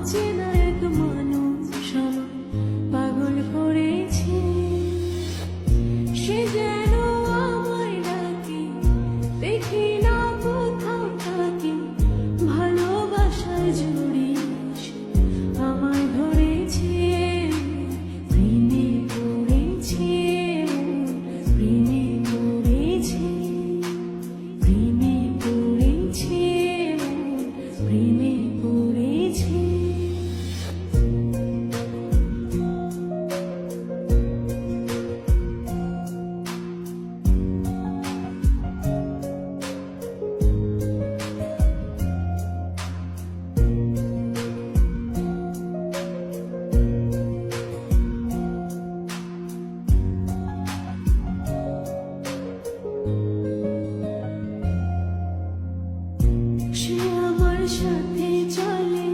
অচেনা এক মানুষ আমায় পাগল করেছে। সে যেন আমায় ডাকে, দেখি না কোথাও তাকে, ভালোবাসায় জড়িয়ে সে আমায় ধরেছে। প্রেমে পড়েছে, প্রেমে পড়েছে, প্রেমে পড়েছে, প্রেমে পড়েছে। সে আমার সাথে চলে